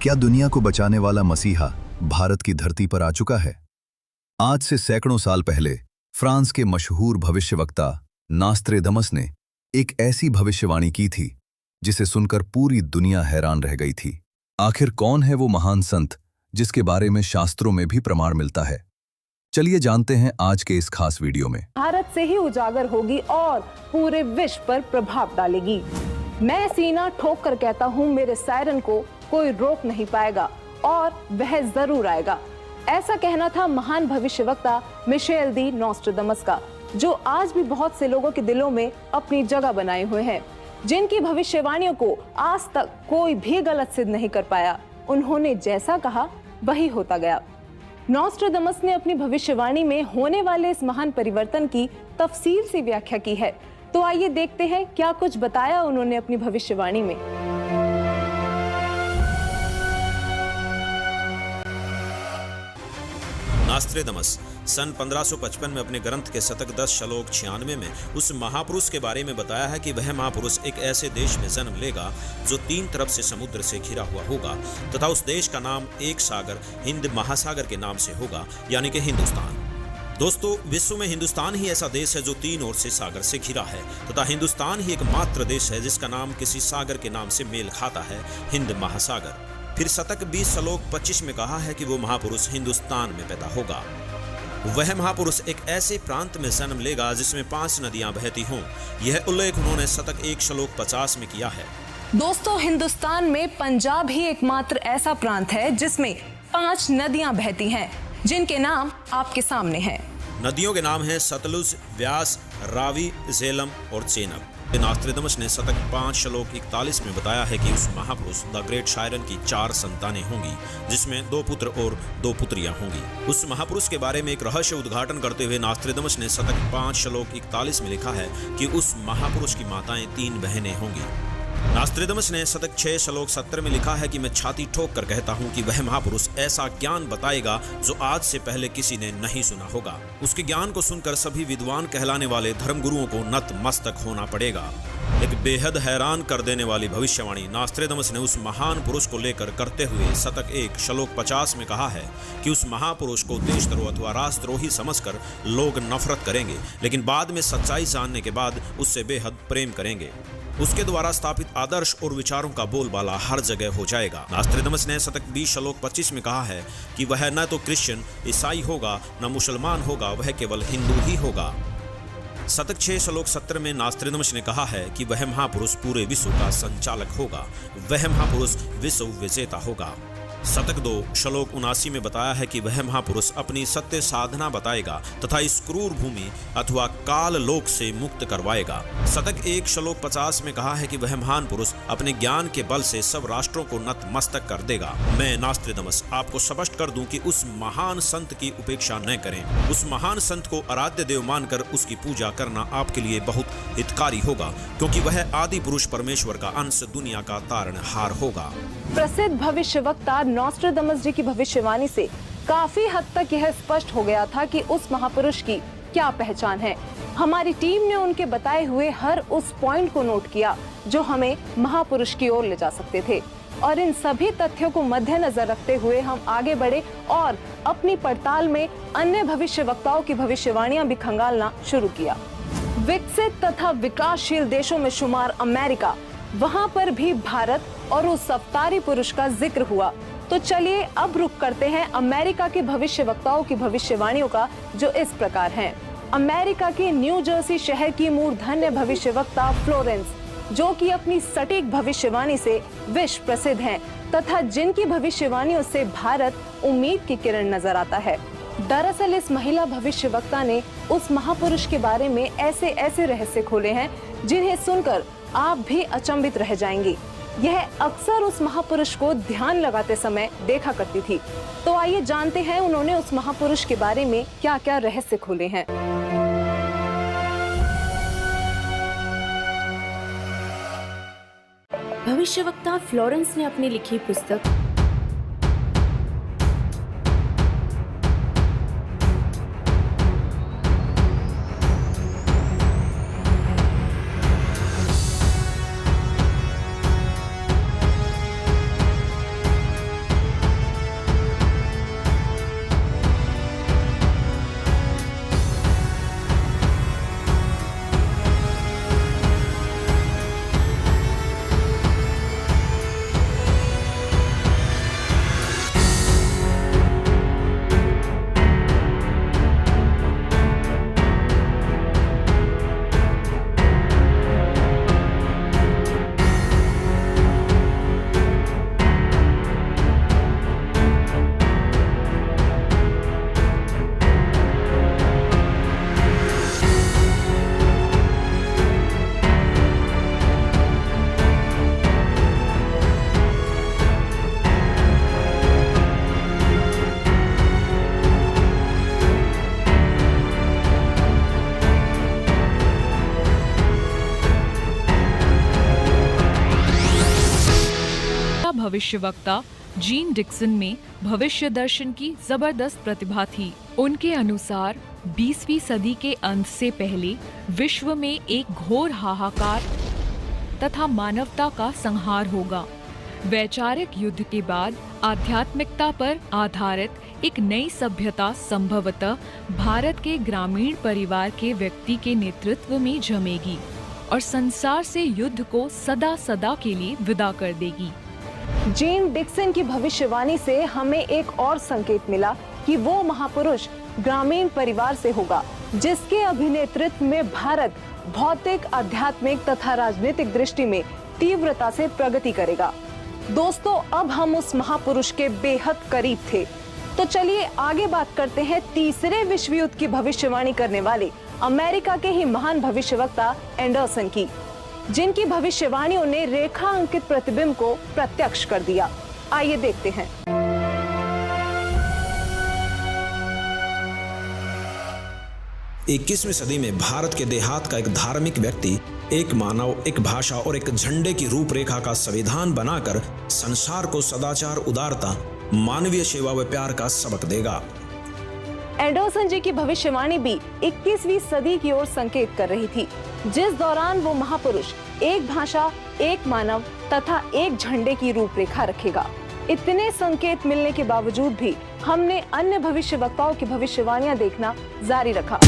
क्या दुनिया को बचाने वाला मसीहा भारत की धरती पर आ चुका है? आज से सैकड़ों साल पहले फ्रांस के मशहूर भविष्यवक्ता नास्त्रेदमस ने एक ऐसी भविष्यवाणी की थी जिसे सुनकर पूरी दुनिया हैरान रह गई थी। आखिर कौन है वो महान संत जिसके बारे में शास्त्रों में भी प्रमाण मिलता है? चलिए जानते हैं आज के इस खास वीडियो में। भारत से ही उजागर होगी और पूरे विश्व पर प्रभाव डालेगी। मैं सीना ठोक कर कहता हूँ, मेरे सायरन को कोई रोक नहीं पाएगा और वह जरूर आएगा। ऐसा कहना था महान भविष्यवक्ता मिशेल दी नॉस्ट्रेडमस का, जो आज भी बहुत से लोगों के दिलों में अपनी जगह बनाए हुए हैं, जिनकी भविष्यवाणियों को आज तक कोई भी गलत सिद्ध नहीं कर पाया। उन्होंने जैसा कहा वही होता गया। नॉस्ट्रेडमस ने अपनी भविष्यवाणी में होने वाले इस महान परिवर्तन की तफसील से व्याख्या की है। तो आइए देखते हैं क्या कुछ बताया उन्होंने अपनी भविष्यवाणी में। नास्त्रेदमस सन 1555 में अपने ग्रंथ के शतक 10 श्लोक 96 में उस महापुरुष के बारे में बताया है कि वह महापुरुष एक ऐसे देश में जन्म लेगा जो 3 तरफ से समुद्र से घिरा हुआ होगा तथा उस देश का नाम एक सागर हिंद महासागर के नाम से होगा, यानी कि हिंदुस्तान। दोस्तों, विश्व में हिंदुस्तान ही ऐसा देश है जो 3 ओर से सागर से घिरा है तथा हिंदुस्तान ही एकमात्र देश है जिसका नाम किसी सागर के नाम से मेल खाता है, हिंद महासागर। फिर शतक 20 श्लोक 25 में कहा है कि वो महापुरुष हिंदुस्तान में पैदा होगा। वह महापुरुष एक ऐसे प्रांत में जन्म लेगा जिसमें 5 नदियां बहती हों। यह उल्लेख उन्होंने शतक 1 श्लोक 50 में किया है। दोस्तों, हिंदुस्तान में पंजाब ही एकमात्र ऐसा प्रांत है जिसमें 5 नदियां बहती हैं, जिनके नाम आपके सामने हैं। नदियों के नाम हैं सतलुज, व्यास, रावी, झेलम और चेनाब। नास्त्रेदमस ने शतक 5 श्लोक 41 में बताया है कि उस महापुरुष द ग्रेट शायरन की 4 संतानें होंगी, जिसमें 2 पुत्र और 2 पुत्रियां होंगी। उस महापुरुष के बारे में एक रहस्य उद्घाटन करते हुए नास्त्रेदमस ने शतक 5 श्लोक 41 में लिखा है कि उस महापुरुष की माताएं 3 बहनें होंगी। नास्त्रेदमस ने शतक 6 श्लोक 70 में लिखा है कि मैं छाती ठोक कर कहता हूं कि वह महापुरुष ऐसा ज्ञान बताएगा जो आज से पहले किसी ने नहीं सुना होगा। उसके ज्ञान को सुनकर सभी विद्वान कहलाने वाले धर्मगुरुओं को नतमस्तक होना पड़ेगा। एक बेहद हैरान कर देने वाली भविष्यवाणी नास्त्रेदमस ने उस महान पुरुष को लेकर करते हुए शतक 1 श्लोक 50 में कहा है कि उस महापुरुष को देशद्रोह अथवा राष्ट्रद्रोही समझकर लोग नफरत करेंगे, लेकिन बाद में सच्चाई जानने के बाद उससे बेहद प्रेम करेंगे। उसके द्वारा स्थापित आदर्श और विचारों का बोलबाला हर जगह हो जाएगा। नास्त्रेदमस ने शतक 20 श्लोक 25 में कहा है कि वह न तो क्रिश्चियन ईसाई होगा न मुसलमान होगा, वह केवल हिंदू ही होगा। शतक 6 श्लोक 70 में नास्त्रेदमस ने कहा है कि वह महापुरुष पूरे विश्व का संचालक होगा, वह महापुरुष विश्व विजेता होगा। शतक 2 श्लोक 79 में बताया है कि वह महापुरुष अपनी सत्य साधना बताएगा तथा इस क्रूर भूमि अथवा काल लोक से मुक्त करवाएगा। शतक 1 श्लोक 50 में कहा है कि वह महान पुरुष अपने ज्ञान के बल से सब राष्ट्रों को नतमस्तक कर देगा। मैं नास्त्रेदमस आपको स्पष्ट कर दूं कि उस महान संत की उपेक्षा न करें। उस महान संत को आराध्य देव मानकर उसकी पूजा करना आपके लिए बहुत हितकारी होगा, क्योंकि वह आदि पुरुष परमेश्वर का अंश, दुनिया का तारणहार होगा। प्रसिद्ध भविष्यवक्ता नॉस्ट्रेडमस जी की भविष्यवाणी से काफी हद तक यह स्पष्ट हो गया था कि उस महापुरुष की क्या पहचान है। हमारी टीम ने उनके बताए हुए हर उस पॉइंट को नोट किया जो हमें महापुरुष की ओर ले जा सकते थे, और इन सभी तथ्यों को मद्देनजर रखते हुए हम आगे बढ़े और अपनी पड़ताल में अन्य भविष्यवक्ताओं की भविष्यवाणियां भी खंगालना शुरू किया। विकसित तथा विकासशील देशों में शुमार अमेरिका, वहां पर भी भारत और उस अवतारी पुरुष का जिक्र हुआ। तो चलिए अब रुक करते हैं अमेरिका के भविष्यवक्ताओं की भविष्यवाणियों का, जो इस प्रकार हैं। अमेरिका के न्यू जर्सी शहर की मूर्धन्य भविष्यवक्ता फ्लोरेंस, जो कि अपनी सटीक भविष्यवाणी से विश्व प्रसिद्ध हैं तथा जिनकी भविष्यवाणियों से भारत उम्मीद की किरण नजर आता है। दरअसल इस महिला भविष्यवक्ता ने उस महापुरुष के बारे में ऐसे ऐसे रहस्य खोले हैं जिन्हें सुनकर आप भी अचंभित रह जाएंगी। यह अक्सर उस महापुरुष को ध्यान लगाते समय देखा करती थी। तो आइए जानते हैं उन्होंने उस महापुरुष के बारे में क्या क्या रहस्य खोले हैं। भविष्यवक्ता फ्लोरेंस ने अपनी लिखी पुस्तक भविष्यवक्ता जीन डिक्सन में भविष्य दर्शन की जबरदस्त प्रतिभा थी। उनके अनुसार 20वीं सदी के अंत से पहले विश्व में एक घोर हाहाकार तथा मानवता का संहार होगा। वैचारिक युद्ध के बाद आध्यात्मिकता पर आधारित एक नई सभ्यता संभवतः भारत के ग्रामीण परिवार के व्यक्ति के नेतृत्व में जमेगी और संसार से युद्ध को सदा सदा के लिए विदा कर देगी। जीन डिक्सन की भविष्यवाणी से हमें एक और संकेत मिला कि वो महापुरुष ग्रामीण परिवार से होगा जिसके अभिनेतृत्व में भारत भौतिक, आध्यात्मिक तथा राजनीतिक दृष्टि में तीव्रता से प्रगति करेगा। दोस्तों, अब हम उस महापुरुष के बेहद करीब थे, तो चलिए आगे बात करते हैं तीसरे विश्व युद्ध की भविष्यवाणी करने वाले अमेरिका के ही महान भविष्यवक्ता एंडरसन की, जिनकी भविष्यवाणियों ने रेखा अंकित प्रतिबिंब को प्रत्यक्ष कर दिया। आइए देखते हैं। 21वीं सदी में भारत के देहात का एक धार्मिक व्यक्ति एक मानव, एक भाषा और एक झंडे की रूपरेखा का संविधान बनाकर संसार को सदाचार, उदारता, मानवीय सेवा व प्यार का सबक देगा। एंडरसन जी की भविष्यवाणी भी 21वीं सदी की ओर संकेत कर रही थी, जिस दौरान वो महापुरुष एक भाषा, एक मानव तथा एक झंडे की रूपरेखा रखेगा। इतने संकेत मिलने के बावजूद भी हमने अन्य भविष्यवक्ताओं की भविष्यवाणियां देखना जारी रखा।